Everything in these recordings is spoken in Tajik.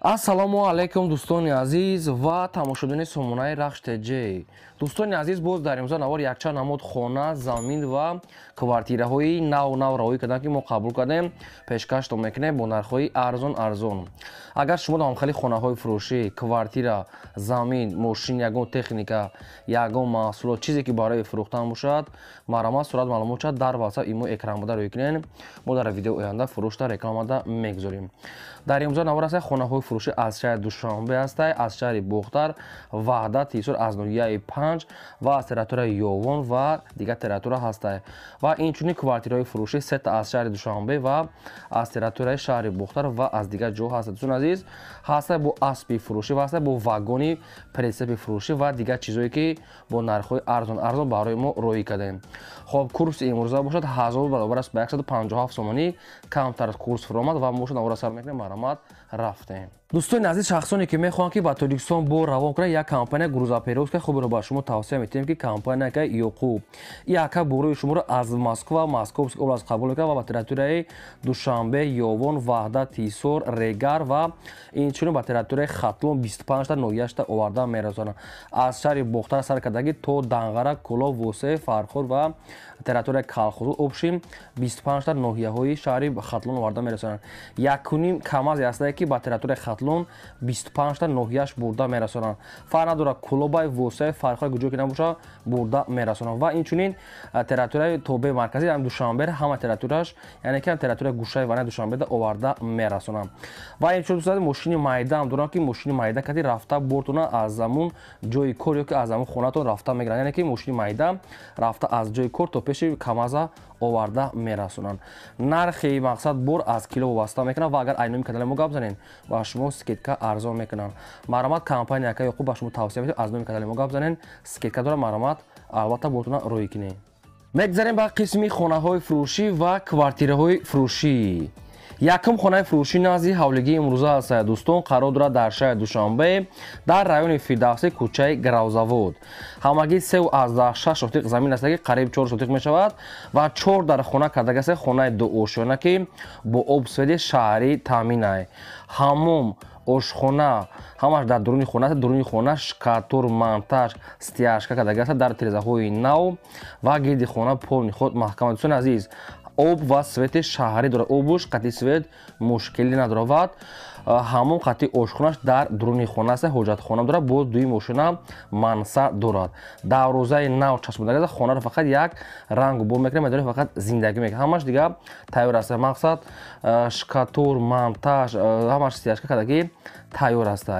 Ассалому алайкум дӯстони азиз ва тамошобини сомонаи Рахш ТЖ. Дӯстони азиз, боз дар имрӯза навор якчанд намуд хона, замин ва квартираҳои нав раҳоӣ кардем ки мо қабул кардем, пешкаштон мекунем бо нархҳои арзон. Агар шумо дар омхали хонаҳои фурӯшӣ, квартира, замин, мошин, ягон техника, ягон маҳсулот, чизе ки барои фурӯхтан бошад, марҳамат сурат маълумот шуд дар WhatsApp имо экранбуда рӯй кунед. Мо дар видеои оянда фурӯшта рекламада мегузорем. Дар имрӯза навор аст хонаҳои фурӯшӣ аз шаҳри Душанбе ҳастад, аз шаҳри Бухтар, Ваҳдат, Исор, аз ноҳияи Панҷ ва аз территорияи Ёвон ва дигар территория ҳастад. Ва инчунин квартираҳои фурӯшӣ сета аз шаҳри Душанбе ва аз территорияи шаҳри Бухтар ва аз дигар ҷо ҳастад. Дӯстон азиз, ҳастад бо аспи фурӯшӣ ва ҳастад бо вагони притсепи фурӯшӣ ва дигар чизое ки бо нархҳои арзон барои мо роӣ кардем. Хоб, курси имрӯза бошад 1000 баробар аст ба 157 сомонӣ, камтар аз курс фуромад ва мо шуд навора сар мекунем. Марҳамат, рафтем. Дӯстони азиз, шахсоне ки мехоҳанд ки ба Тоҷикистон бо равон кунанд, як компания грузоперевозка хубиро ба шумо тавсия метиҳем ки компанияка Ёқуб. И ака бурӯи шуморо аз Москва, Московский област қабул мекунад ва ба территорияи Душанбе, Ёвон, Ваҳдат, Исор, Регар ва инчунин ба территорияи Хатлон 25 та ноҳияшта оварда мерасонанд. Аз шаҳри Бухтар сар кардагӣ то Данғара, Кӯлов, Вусеъ, Фарход ва территорияи Калхозу обшим 25 та ноҳияҳои шаҳри Хатлон оварда мерасонанд. Якуним камазе ҳастае ки ба территорияи Хатлон 25 та ноҳияш бурда мерасонанд. Фарқ надорад Кӯлобай, Вусеъ, Фарход куҷо ки набоша бурда мерасонанд. Ва инчунин территорияи тобе марказӣ, яъне Душанбе, ҳама территорияш, яъне ки территорияи гӯшаи ванаи Душанбеда оварда мерасонанд. Ва инчунин мошини майда ҳам доранд ки мошини майда кати рафта бортона аз замун ҷои кор ё ки аз замун хонатон рафта мегиранд, яъне ки мошини майда рафта аз ҷои кор то пеши камаза оварда мерасонанд. Нархи мақсад бор аз кило вобаста мекунанд ва агар айноми канали мо гап занед ба шумо скидка арзон мекунанд. Марҳамат, компанияка Ёқуб ба шумо тавсия метиҳад аз номи канали мо гап занед, скидка дорад. Марҳамат, албатта бортона роӣ кунед. Мегзарем ба қисми хонаҳои фурӯшӣ ва квартираҳои фурӯшӣ. Якум хонаи фурӯшӣ назди ҳавлигии имрӯза ҳастад. Дӯстон, қарор дорад дар шаҳри Душанбе, дар райони Фирдавсӣ, кӯчаи Гравзавод. Ҳамагӣ 3.6 сотиқ замин аст ки қариб 4 сотиқ мешавад ва 4 дар хона кардаги аст. хонаи дуошёна ки бо обсведи шаҳрӣ таъмин аст. ҳаммом, ошхона ҳамаш дар дуруни хона аст. Дуруни хона шкатур, монтаж, стяжка кардаги аст дар тирезаҳои нав ва гирди хона полни худ маҳкам. Дӯстон азиз, об ва свети шаҳрӣ дорад. обуш қатъи свет мушкилӣ надорад. ҳамон қатъи ошхонаш дар дуруни хона аст. ҳоҷатхона дорад. боз дуи мошина манса дорад. даврӯзаи нав часпондаги аст. хонаро фақат як рангу бор мекунем, медорем фақат зиндагӣ мекунем. ҳамаш дигар тайёр аст. мақсад шкатур, монтаж, ҳамаш стяжка кардаги тайёр аст.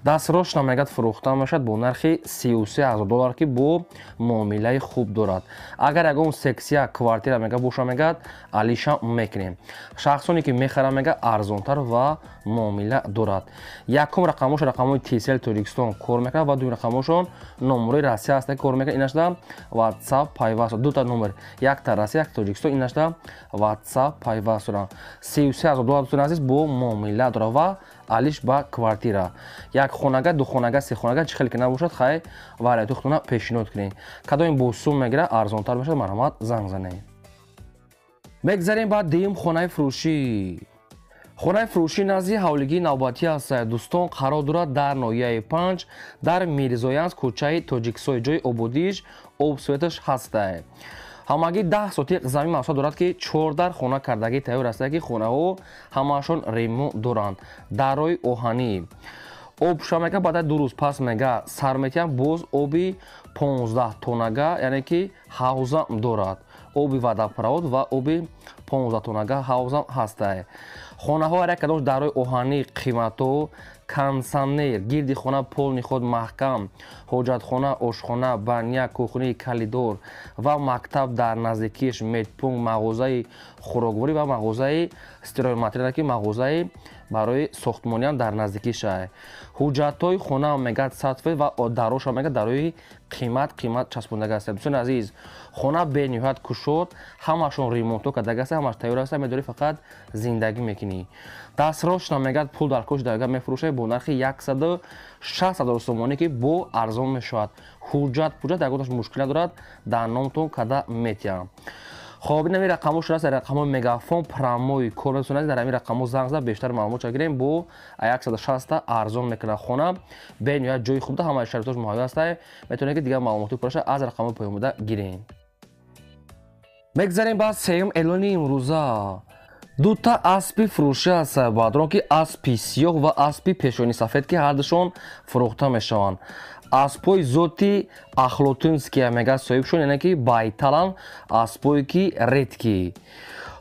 дастрош намегад фурӯхта мешавад бо нархи $33,000 ки бо муомилаи хуб дорад. агар ягон сексия квартира мега боша мегад алиша мекунем. шахсоне ки мехарад мега арзонтар ва муомила дорад. якум рақамош рақамои Тисел Тоҷикистон кор мекунад ва дуюм рақамошон номерои Россия аст ки кор мекунад. инашда WhatsApp пайваст дута номер, якта Россия, якта Тоҷикистон. инашда WhatsApp пайваст доранд. $33,000 дӯстон азиз бо муомила дорад ва алиш ба квартира. як хонага, ду хонага, се хонага чӣ хеле ки набошад, хай варианти худтона пешниҳод кунед. кадоми бо сум мегирад арзонтар мешавад. марҳамат, занг занед. мегзарем ба дуюм хонаи фурӯшӣ. хонаи фурӯшӣ назди ҳавлигии навбатӣ ҳастад. дӯстон, қарор дорад дар ноҳияи Панҷ, дар Мирзоянс, кӯчаи Тоҷиксой, ҷои ободиш обсветаш ҳастад. ҳамагӣ 10 сотиқ замин мақсад дорад ки 4 дар хона кардаги тайёр аст ки хонаҳо ҳамаашон ремонт доранд. дарои оҳанӣ обша мега баъд аз 2 рӯз пас мега сар метиҳам. боз оби 15 тонага, яъне ки ҳавза дорад. оби водопровод ва оби 15 тонага ҳавза ҳастад. хонаҳо ҳар як кадомаш дарои оҳанӣ, қимато, кондисионер, гирди хона полни худ маҳкам, ҳоҷатхона, ошхона, баня, кухни калидор ва мактаб дар наздикиш, медпункт, мағозаи хӯрокворӣ ва мағозаи стиролматериал ки мағозаи барои сохтмониам дар наздикиш аст. ҳуҷҷатҳои хона мегад сатфед ва дароша мегад дарои қимат часпондаги аст. дӯстони азиз, хона бениҳоят кушод, ҳамашон ремонтҳо кардаги аст, ҳамаш тайёр аст. медорӣ фақат зиндагӣ мекунӣ. дастрош намегад пул дар кош дарга мефурӯшад бо нархи 160,000 сомонӣ ки бо арзон мешавад. ҳуҷҷат ягонаш мушкил надорад. дар номтон када метиҳам. خب این رقمو شده است رقم مگافون پراموی کورسون است در این رقمو زنگ زد بیشتر معلومات گیریم بو 160 ارزان میکنه خونه بین یا جای خوب ده همه شرطش مهیا است میتونه که دیگه معلوماتی پرش از رقم پیامده گیرین میگذاریم بعد سیم اعلانی امروزا دو تا اسبی فروشی است بادرون که اسبی سیاه و اسبی پیشونی سفید که هر دوشون فروخته میشوند اسبای زوتی اخلوتونسکی میگه صاحبشون یعنی که بایتالان اسبای کی ردکی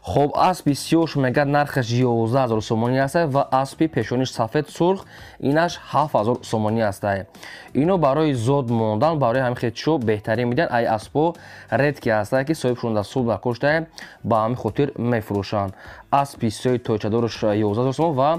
خب اسبی سیاهش میگه نرخش 11000 سومونی است و اسبی پیشونیش سفید سرخ اینش 7000 سومونی است اینو برای زود موندن برای همین خیتشو بهتری میدن ای اسبو ردکی است که صاحبشون در صبح کشته با همین خاطر میفروشن اسبی سیاه توچادورش 11000 سومون و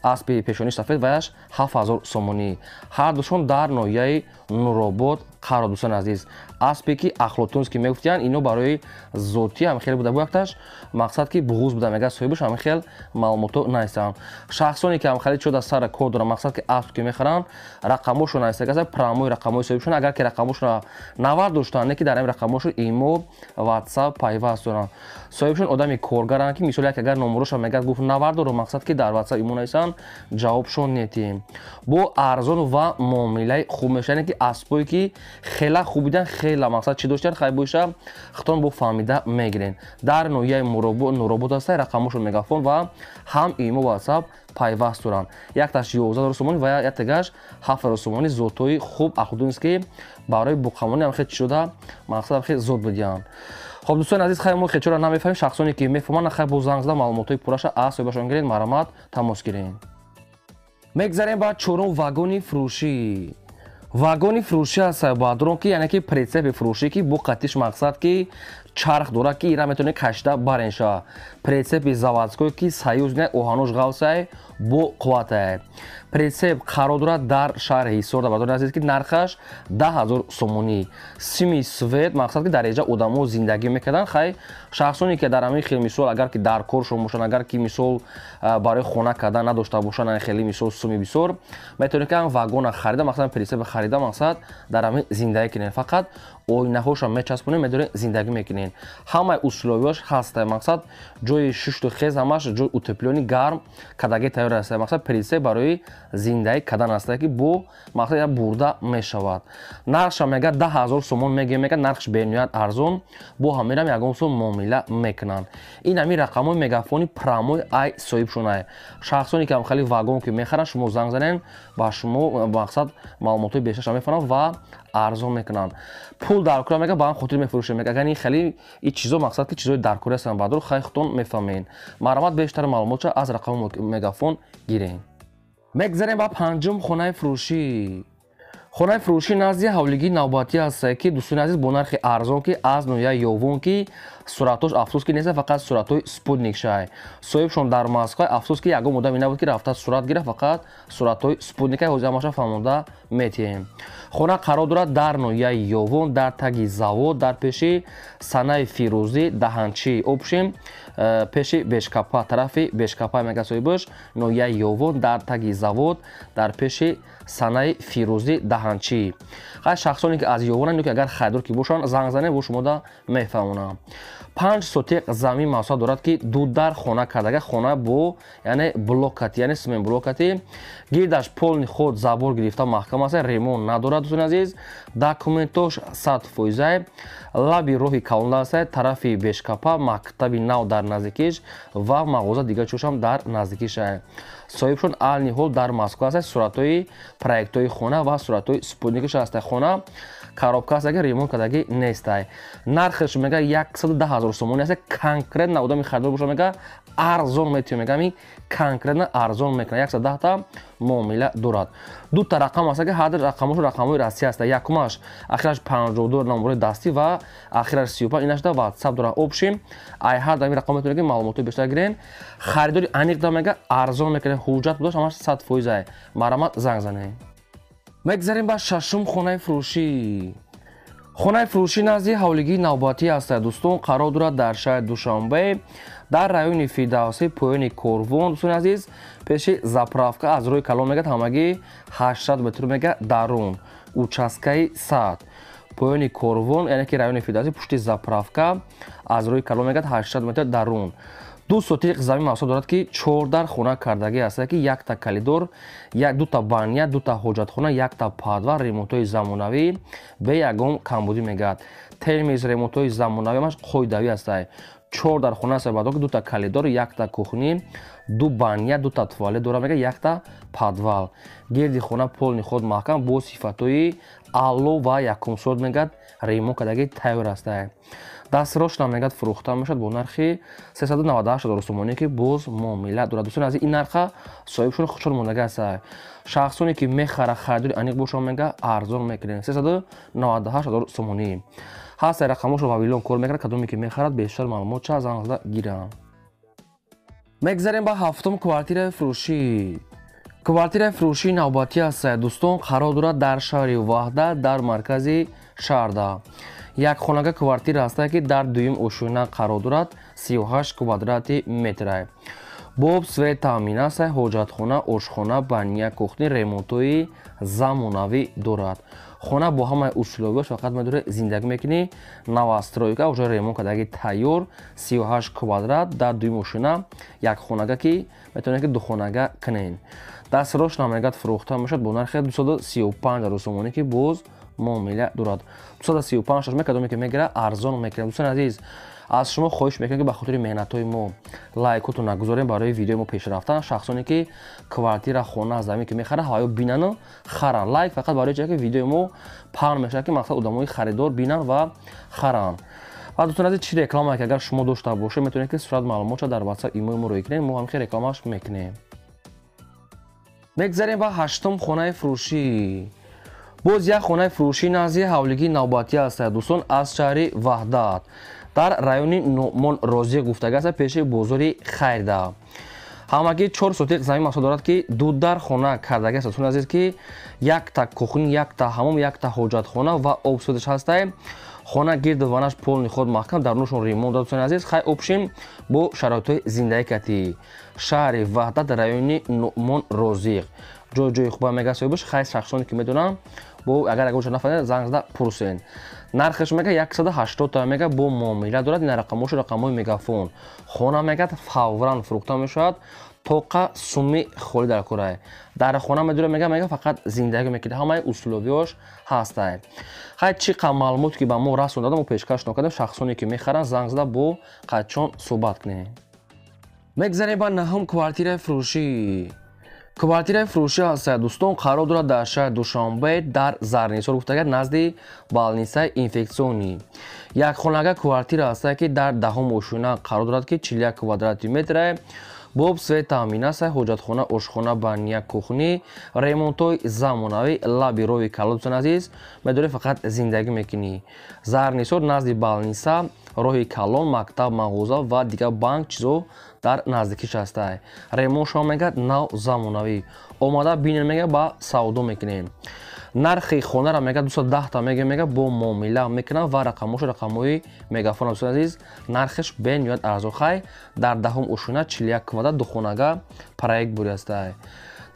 اسبی پیشونیش سفید وش 7000 سومونی هر دوشون در نوعی نوروبوت قرار دوستان عزیز اسبی که اخلوتونس که میگفتن اینو برای زوتی هم خیلی بوده وقتش مقصد که بغوز بوده میگه صاحبش هم خیلی معلوماتو نیستن شخصانی که هم خیلی شده سر کد دارن مقصد که اسب که میخرن رقمشون نیست که پراموی رقمای صاحبشون اگر که رقمشون 90 داشتن که در این رقمشون ایمو واتساپ پیوست دارن صاحبشون آدمی کارگرن که مثلا اگر نمرش هم میگه گفت 90 داره مقصد که در واتساپ ایمو نیستن جوابشون نیتیم با ارزان و معامله خوب میشن که اسبایی که خیلی خوبیدن خیلی مقصد چی داشتن خیلی باشه خطون با فهمیده میگیرین در نوعی نوروبوت است رقمشون مگافون و هم ایمو واتساپ پیوست دارن یک تاش 11000 سومونی و یک تاش 7000 سومونی زوتوی خوب اخودونس که برای بوقمونی هم خیلی شده مقصد خیلی زود بدیان خب دوستان عزیز خیلی خیلی چرا نمیفهمیم شخصانی که میفهمن خیلی با زنگ زدن معلوماتای پورش از باشون گیرین مرامت تماس گیرین میگذاریم بعد چورون واگونی فروشی واگونی فروشی است بادرون که یعنی که پرینسیپ فروشی که بو قطعش مقصد که چرخ داره که ایرا میتونه کشته برنشه پرینسیپ заводской که союз не اوهانوش غوسه بو قوته پرینسیپ قرار داره در شهر هیسور در بادرون عزیز که نرخش 10000 سومونی سیمی سوید مقصد که در اینجا آدمو زندگی میکردن خیلی شخصانی که در همین خیلی مثال اگر که در کارشون باشن اگر که مثال برای خونه کردن نداشته باشن خیلی مثال سومی بسیار میتونه که واگن خریده مثلا پرینسیپ خریده مقصد در همین زندگی کنین فقط اوینه هاش هم میچسبونه میدونه زندگی میکنین همه اصولویاش هست مقصد جای شش تا خیز همش جای اوتپلونی گرم کداگی تیار است مقصد پرینسیپ برای زندگی کردن است که بو مقصد برده میشود نرخش میگه 10000 سومون میگه نرخش بنیاد ارزون بو همیرم یگون سو معامله میکنن این همین رقمای مگافونی پراموی ای صاحب شونه شخصانی که هم خیلی واگن که میخرن شما زنگ زنین با شما مقصد معلومات بیشتر میفهمن و ارزون میکنن پول در کره میگه با هم خاطر میفروشه میگه اگر این خیلی این چیزا مقصد که چیزای در کره هستن بعد خیلی خودتون میفهمین مرامت بیشتر معلومات از رقم مگافون گیرین میگذاریم با پنجم خونه فروشی خونه فروشی نزدی حولگی نوباتی است که دوستان عزیز با نرخ ارزان که از نوع یوون که صورتش افسوس که نیست فقط صورتای سپوتنیک شای صاحبشون در مسکو افسوس که یگو مدام اینا بود که رفته صورت گرفت فقط صورتای سپوتنیک هوزماش فهمونده میتیم خونه قرار داره در نوع یوون در تگی زاود در پیشی سنای فیروزی دهانچی اوبشیم پیشی بشکاپا طرفی بشکاپا میگه صاحبش نوع یوون در تگی زاود در پیشی سنای فیروزی دهانچی خیلی شخصانی که از یوونن که اگر خریدار کی باشن زنگ زنه و شما دا میفهمونن 5 سوتیق زمین محصول دارد که دو در خانه کردگه خانه بو یعنی بلوکاتی یعنی سمن بلوکاتی گیردش پول خود زبور گرفته محکم است ریمون ندارد دوستان عزیز داکومنتوش 100% لابی روحی کالونده است طرفی بشکاپا مکتبی نو در نزدیکیش و مغازه دیگه چوش هم در نزدیکیش است صاحبشون الان هول در مسکو است صورتای پروژه خانه و صورتای سپوتنیکش است خانه коробка است که ریمون کردگی نیست نرخش میگه 110000 سومونی است کانکرت نه آدمی خریدار باشه میگه ارزون میتونه میگه می کانکرت نه ارزون میکنه 110 تا معامله دارد دو تا رقم است که هر رقمش رقمای راستی است یکمش اخرش 52 نمره دستی و اخرش 35 اینش دا واتساپ داره اوبشیم ای هر دمی رقم میتونه که معلومات بیشتر گیرین خریداری انیق دا میگه ارزون میکنه حجت بودش همش 100% مرامت زنگ زنه میگذاریم با ششم خونه فروشی خونه فروشی نزدی حولگی نوباتی است دوستان قرار دارد در شهر دوشنبه در رایون فیداوسی پایین کوروون دوستان عزیز پیش زاپراوکا از روی کلان میگه همگی 800 متر میگه درون اوچاسکای 100 поёни корвон, яъне ки райони Фидазӣ пушти заправка аз рӯи калон мегӯяд 800 метр дарун. 2 сотиқ замин маҳсуб дорад ки 14 хона кардагӣ аст ки 1 та калидор, 2 та баня, 2 та ҳоҷатхона, 1 та подвал, ремонтҳои замонавӣ бе ягон камбудӣ мегӯяд. Термиз ремонтҳои замонавӣ маш қоидавӣ астай. 14 хона аст бадо ки 2 та калидор, 1 та кухни, 2 баня, 2 та туалет дора мегӯяд, 1 та подвал. Гирди хона полни худ маҳкам бо сифатҳои аъло ва якумсорт мегӯяд ремонт кардагӣ тайёр астай. Дастрош намегӯяд фурӯхта мешавад бо нархи 398 000 сомонӣ ки боз муомила дорад. Дӯстони азиз, ин нарха соҳибшон хушҳол мондагӣ астай. Шахсоне ки мехара харидори аниқ бошад мегӯяд арзон мекунем 398 000 сомонӣ. ҳастай рақамошро ва вилон кор мекунад. Кадоме ки мехарад бештар маълумот ча занг зада гиранд. мегзарем ба ҳафтум квартираи фурӯшӣ. квартираи фурӯшии навбатӣ астай. дӯстон, қарор дорад дар шаҳри Ваҳда дар маркази шаҳрда. Якхонага квартира астай ки дар дуюм ошӯна қарор дорад. 38 квадрати метр. боб свет таъмин астай. ҳоҷатхона, ошхона, баня, кухни, ремонтҳои замонавӣ дорад. хона бо ҳамаи усуловиёш фақат медори зиндагӣ мекунӣ. новостройка уже ремонт кардагӣ тайёр. 38 квадрат дар дуюм ошӯна якхонага ки метавонед ки духонага кунен. дастрош намегӯяд фурӯхта мешавад бо нархи 235 000 сомонӣ ки боз муомила дорад. 235 000 кадоме ки мегира арзон мекунем. дӯстони азиз, аз шумо хоҳиш мекунем ки ба хотири меҳнатҳои мо лайкотро гузорем барои видеои мо пешрафтан. шахсоне ки квартира, хона, замин ки мехаранд ҳаё бинанд харанд. Лайк фақат барои чизе ки видеои мо паҳн мешавад ки мақсад одамои харидор бинанд ва харанд. ва дӯстони азиз, чӣ реклама ки агар шумо дошта бошед метавонед ки сурат маълумотро дар WhatsApp имои мо рӯй кунед. мо ҳамихел рекламаш мекунем. мегзарем ба ҳаштум хонаи фурӯшӣ. боз як хонаи фурӯшии назди ҳавлигии навбатӣ астад. дӯстон, аз шаҳри Ваҳдат дар райони Номон Розиқ гуфтагӣ аст пеши бозори Хайрда. ҳамагӣ 4 сотиқ замин маҳсуб дорад ки дудар хона кардагӣ аст. дӯстони азиз, ки 1 та кухни, 1 та ҳамом, 1 та ҳоҷатхона ва обсудиш ҳастай. хона гирду ванаш полни худ маҳкам дарунашон ремонт дорад. дӯстони азиз, хай обшин бо шароитҳои зиндагӣ катӣ. шаҳри Ваҳдат райони Номон Розиқ ҷои хуба мегасоибуш. хай шахсоне ки медонанд бо агар нафаҳмед занг зада пурсен. нархаш мега 180 та мега бо муомила дорад. ин рақамош рақамҳои мегафон. хона мегад фавран фурӯхта мешавад. тоқа суми холӣ дар кора. дар хона медора мега фақат зиндагӣ мекунад. ҳамаи усуловиёш ҳастай. хай чӣ қа маълумот ки ба мо расм дада мо пешкаш накардем. шахсоне ки мехаранд занг зада бо қачон суҳбат кунем. мегзарем ба наҳум квартираи фурӯшӣ. квартираи фурӯшӣ астад. дӯстон, қарор дорад дар шаҳри Душанбе дар Зарнисор гуфтагӯяд назди балнисаи инфексионӣ. якхонага квартира астад ки дар даҳум ошӯна қарор дорад ки 41 квадрати метр. боб свет таъмин астад. ҳоҷатхона, ошхона, баня, кухни, ремонтҳои замонавӣ, лаби роҳи калон. дӯстони азиз, медори фақат зиндагӣ мекунӣ. Зарнисор назди балниса, роҳи калон, мактаб, мағоза ва дигар банк чизо дар наздикиш астай. ремонтшон мегӯяд нав замонавӣ. омада бинен мега ба савдо мекунем. нархи хонара мега 210 та мега бо муомила мекунад ва рақамош рақамҳои мегафон. дӯстони азиз, нархиш бениҳоят арзон. хай дар даҳум ошӯна 41 квадрат духонага проект бури астай.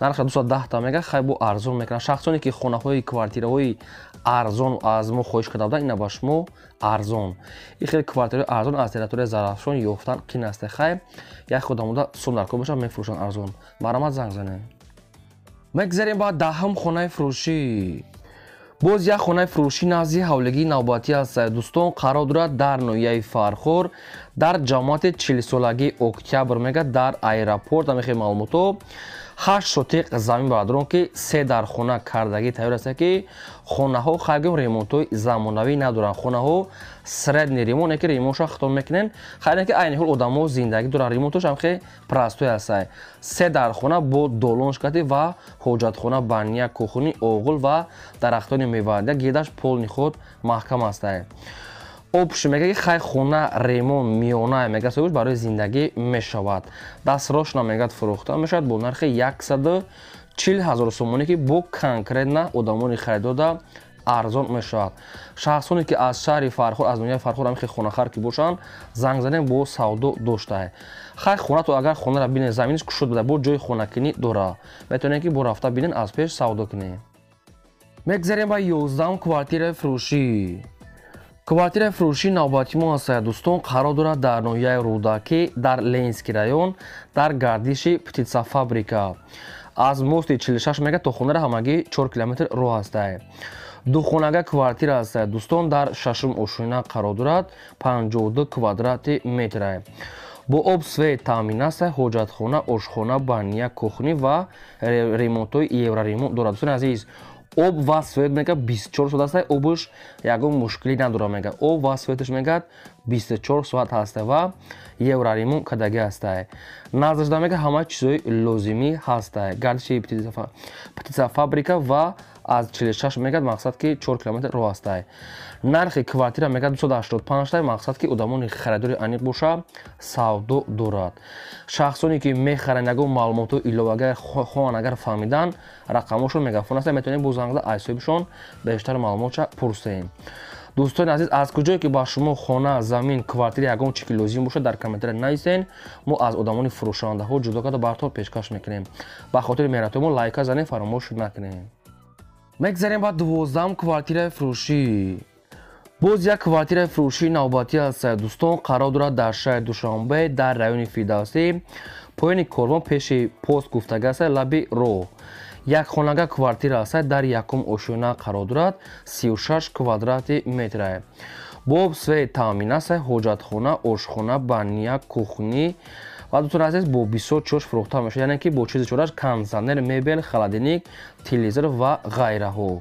нархи 210 та мега хай бо арзон мекунад. шахсоне ки хонаҳои квартираҳои арзон аз мо хоҳиш карда буданд, ина ба шумо арзон. ин хеле квартираҳои арзон аз территорияи Зарафшон ёфтан қин аст. хай як худамуда сум дар кор бошад мефурӯшанд арзон. марамат занг занед. мегзарем ба даҳум хонаи фурӯшӣ. боз як хонаи фурӯшии назди ҳавлигии навбатӣ астад. дӯстон, қарор дорад дар ноҳияи Фархор дар ҷамоати 40-солагии Октябр мега дар аэропорт. ҳамихел маълумото 8 сотиқ замин бардорон ки 3 дар хона кардагӣ тайёр аст ки хонаҳо хайгӯем ремонтҳои замонавӣ надоранд. хонаҳо средни ремонт ки ремонтшо хитом мекунен. хайне ки айни ҳол одамо зиндагӣ доранд. ремонтош ҳам хе простой астай. 3 дар хона бо долон шкати ва ҳоҷатхона, баня, кухни, оғул ва дарахтони меваъда гирдаш полни худ маҳкам астай. обши мега ки хай хона ремонт миёна мега соҳибш барои зиндагӣ мешавад. дастрошна мегад фурӯхта мешавад бо нархи 140 000 сомонӣ ки бо конкретна одамони харидода арзон мешавад. шахсоне ки аз шаҳри Фархор, аз ноҳияи Фархор ҳамихел хонахар ки бошанд, занг занем бо савдо доштай. хай хонато агар хонара бинен заминиш кушод буда бо ҷои хонакунӣ дора. метавонед ки бо рафта бинен аз пеш савдо кунед. мегзарем ба 11 квартираи фурӯшӣ. квартираи фурӯшии навбатӣ мо ҳастад дӯстон, қарор дорад дар ноҳияи Рӯдакӣ дар Ленинский район дар гардиши птитсафабрика. аз мости 46 мега то хонаро ҳамагӣ 4 километр роҳ ҳастад. духонага квартира ҳастад дӯстон, дар шашум ошӯна қарор дорад, 52 квадрати метр. бо об свет таъмин аст, ҳоҷатхона, ошхона, баня, кухни ва ремонтҳои евроремонт дорад. дӯстони азиз, об ва свет мега 24 соат аст, обуш ягон мушкилӣ надорад мега. об ва светаш мега 24 соат ҳаст ва евроремонт кардагӣ аст. наздашда мега ҳама чизои лозимӣ ҳаст. гардиши птитсафабрика ва аз 46 мегад мақсад ки 4 километр роҳ аст. нархи квартира мега 285 мақсад ки одамони харидори аниқ боша савдо дорад. шахсоне ки мехаранд ягон маълумоту иловагар хоҳанд агар фаҳмидан, рақамошон мегафон аст, метавонед бо занг зад аз ҳисобишон бештар маълумотша пурсем. дӯстони азиз, аз куҷое ки ба шумо хона, замин, квартира ягон чӣ ки лозим бошад дар комментария нависен, мо аз одамони фурӯшандаҳо ҷудо карда бартон пешкаш мекунем. ба хотири меҳнатҳои мо лайка занед, фаромӯш накунем. мегзарем ба 12 квартираи фурӯшӣ. боз як квартираи фурӯшии навбатӣ аст дӯстон, қарор дорад дар шаҳри Душанбе дар райони Фирдавсӣ, поёни корвон пеши пост гуфтага аст, лаби роҳ. як хонага квартира аст, дар якум ошӯна қарор дорад, 36 квадрати метр. бо об свет таъмин аст, ҳоҷатхона, ошхона, баня, кухни ва дӯстони азиз бо бисёр чош фурӯхта мешавад, яъне ки бо чизи чораш кондитсионер, мебел, холодильник, телевизор ва ғайраҳо.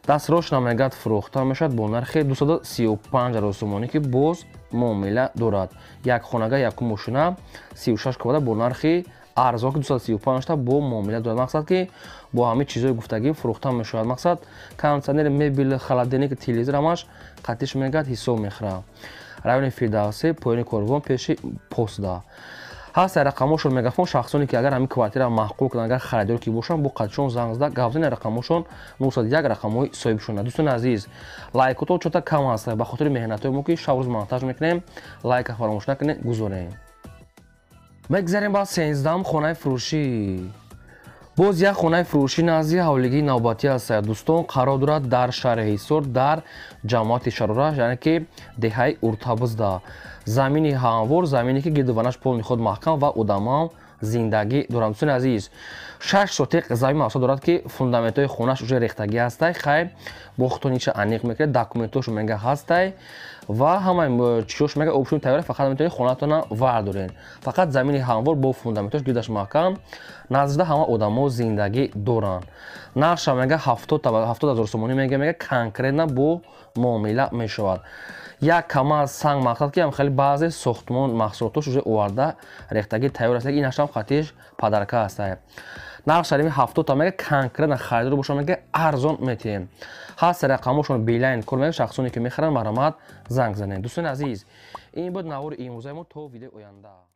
дастрош намегад фурӯхта мешавад бо нархи 235 русумонӣ ки боз муомила дорад. як хонага якум ошӯна 36 квадрат бо нархи арзон ки 235 бо муомила дорад. мақсад ки бо ҳамаи чизои гуфтагӣ фурӯхта мешавад. мақсад кондитсионер, мебел, холодильник, телевизор ҳамаш қатиш мегад ҳисоб мехӯрад. райони Фирдавсӣ, поёни корвон пеши поста ҳаст. рақамошон мегафон шахсоне ки агар ҳамин квартира маҳқул кунанд, агар харидор ки бошанд, бо қатишон занг зада гап зани рақамошон 901 рақамҳои соҳибшона. дӯстони азиз, лайкотон чота кам аст, ба хотири меҳнатҳои мо ки шабрӯз монтаж мекунем, лайка фаромӯш накунед, гузорем. мегзарем ба 13 хонаи фурӯшӣ. боз як хонаи фурӯшӣ назди ҳавлигии навбатӣ аст дӯстон, қарор дорад дар шаҳри Ҳисор дар ҷамоати Шарора, яъне ки деҳаи Уртабизда. замини ҳамвор, замине ки гирдуванаш полни худ маҳкам ва одамам зиндагӣ доранд. дӯстони азиз, 6 сотиқ замин мавсуд дорад ки фундаментҳои хонаш уже рехтагӣ ҳастай, хай бохтониша аниқ мекунед, документош мега ҳастай ва ҳамаи чизош мега обшуни тайёр, фақат метавонед хонатона вардоред. фақат замини ҳамвор бо фундаментош гирдаш маҳкам, наздашда ҳама одамо зиндагӣ доранд. нархша мега 70 000 сомонӣ мега конкретна бо муомила мешавад. як кама санг мақсад ки хеле баъзе сохтмон маҳсулотош уже оварда рехтагӣ тайёр аст, инашам қатиш падарка аст. нархша 70 мега конкретна харидор боша мега арзон метиҳем. ҳаст рақамошон билайн кор мега шахсоне ки мехаранд марҳамат занг занед. дӯстони азиз, ин буд навори имрӯзаи мо, то видеои оянда.